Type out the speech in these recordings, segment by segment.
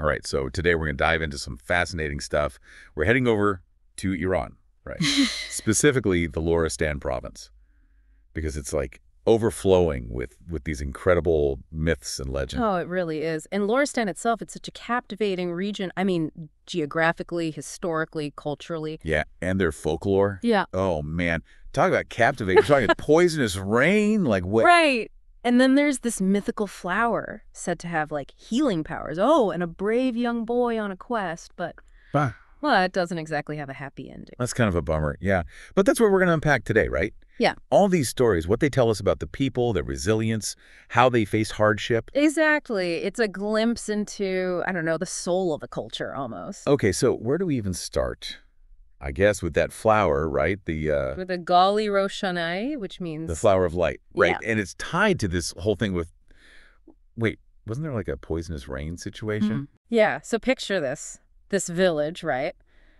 All right, so today we're going to dive into some fascinating stuff. We're heading over to Iran, right? Specifically the Lorestan province, because it's like overflowing with these incredible myths and legends. Oh, it really is. And Lorestan itself, it's such a captivating region. I mean, geographically, historically, culturally. Yeah, and their folklore. Yeah. Oh, man. Talk about captivating. We're talking poisonous rain, like what? Right. And then there's this mythical flower said to have, like, healing powers. Oh, and a brave young boy on a quest, but, Ah, well, it doesn't exactly have a happy ending. that's kind of a bummer, yeah. But that's what we're going to unpack today, right? Yeah. All these stories, what they tell us about the people, their resilience, how they face hardship. Exactly. It's a glimpse into, I don't know, the soul of a culture, almost. Okay, so where do we even start? I guess with that flower, right? With a Gol-e-Rowshanayee, which means... The flower of light, right? Yeah. And it's tied to this whole thing with, wait, wasn't there like a poisonous rain situation? Yeah, so picture this village, right?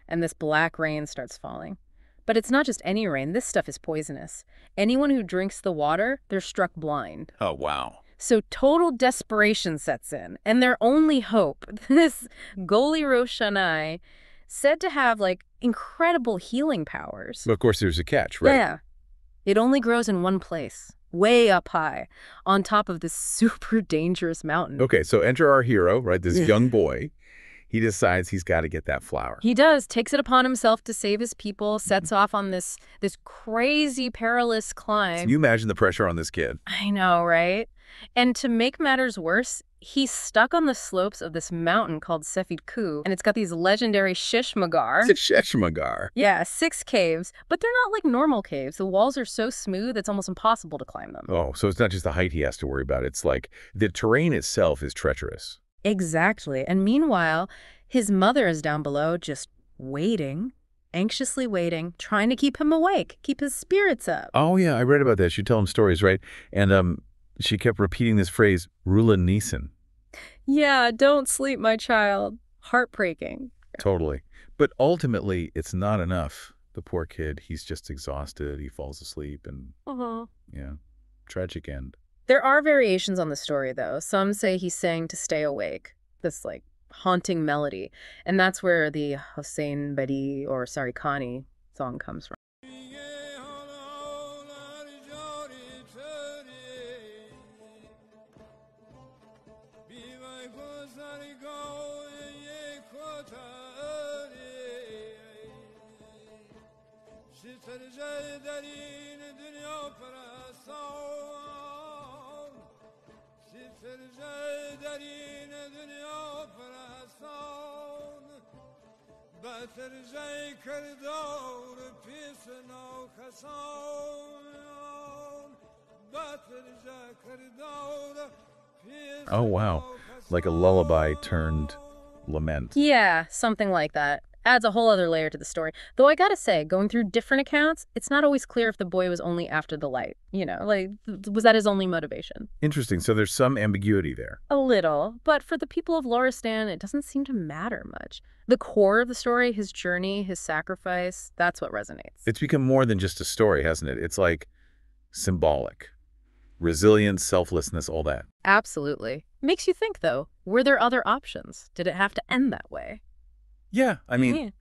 And this black rain starts falling. But it's not just any rain. This stuff is poisonous. Anyone who drinks the water, they're struck blind. Oh, wow. So total desperation sets in. And their only hope, this Gol-e-Rowshanayee, said to have, like, incredible healing powers. But of course, there's a catch, right? Yeah. It only grows in one place, way up high, on top of this super dangerous mountain. Okay, so enter our hero, right? This young boy. He decides he's got to get that flower. He does, takes it upon himself to save his people, sets off on this crazy, perilous climb. Can you imagine the pressure on this kid? I know, right? And to make matters worse, he's stuck on the slopes of this mountain called Sefid Ku, and it's got these legendary Shishmagar. Shishmagar. Yeah, 6 caves, but they're not like normal caves. The walls are so smooth, it's almost impossible to climb them. Oh, so it's not just the height he has to worry about. It's like the terrain itself is treacherous. Exactly. And meanwhile, his mother is down below just waiting, anxiously waiting, trying to keep him awake, keep his spirits up. Oh, yeah, I read about that. She'd tell him stories, right? And she kept repeating this phrase, Rula Neeson. Yeah, don't sleep, my child. Heartbreaking. Totally. But ultimately, it's not enough. The poor kid, he's just exhausted. He falls asleep and, yeah, tragic end. There are variations on the story, though. Some say he sang to stay awake, this, like, haunting melody. And that's where the Hossein Begi, or sorry, Khani song comes from. Oh, wow. Like a lullaby turned lament. Yeah, something like that. Adds a whole other layer to the story. Though I gotta say, going through different accounts, it's not always clear if the boy was only after the light. You know, like, was that his only motivation? Interesting. So there's some ambiguity there. A little. But for the people of Lorestan, it doesn't seem to matter much. The core of the story, his journey, his sacrifice, that's what resonates. It's become more than just a story, hasn't it? It's like symbolic. Resilience, selflessness, all that. Absolutely. Makes you think, though, were there other options? Did it have to end that way? Yeah, I mean,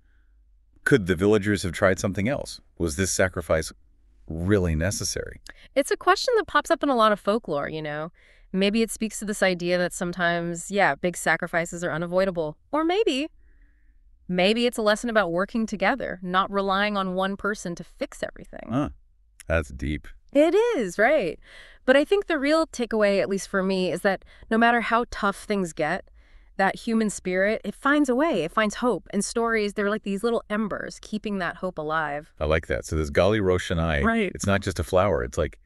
could the villagers have tried something else? Was this sacrifice really necessary? It's a question that pops up in a lot of folklore, you know. Maybe it speaks to this idea that sometimes, yeah, big sacrifices are unavoidable. Or maybe it's a lesson about working together, not relying on one person to fix everything. Huh. That's deep. It is, right? But I think the real takeaway, at least for me, is that no matter how tough things get, that human spirit, it finds a way, it finds hope. And stories, they're like these little embers, keeping that hope alive. I like that. So this Gol-e-Rowshanayee, Right. It's not just a flower. It's like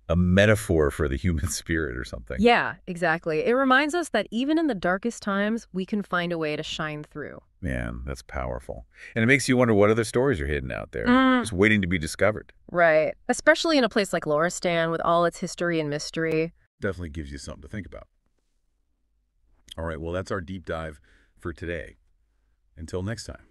a metaphor for the human spirit or something. Yeah, exactly. It reminds us that even in the darkest times, we can find a way to shine through. Man, that's powerful. And it makes you wonder what other stories are hidden out there, just waiting to be discovered. Right. Especially in a place like Lorestan with all its history and mystery. Definitely gives you something to think about. All right, well, that's our deep dive for today. Until next time.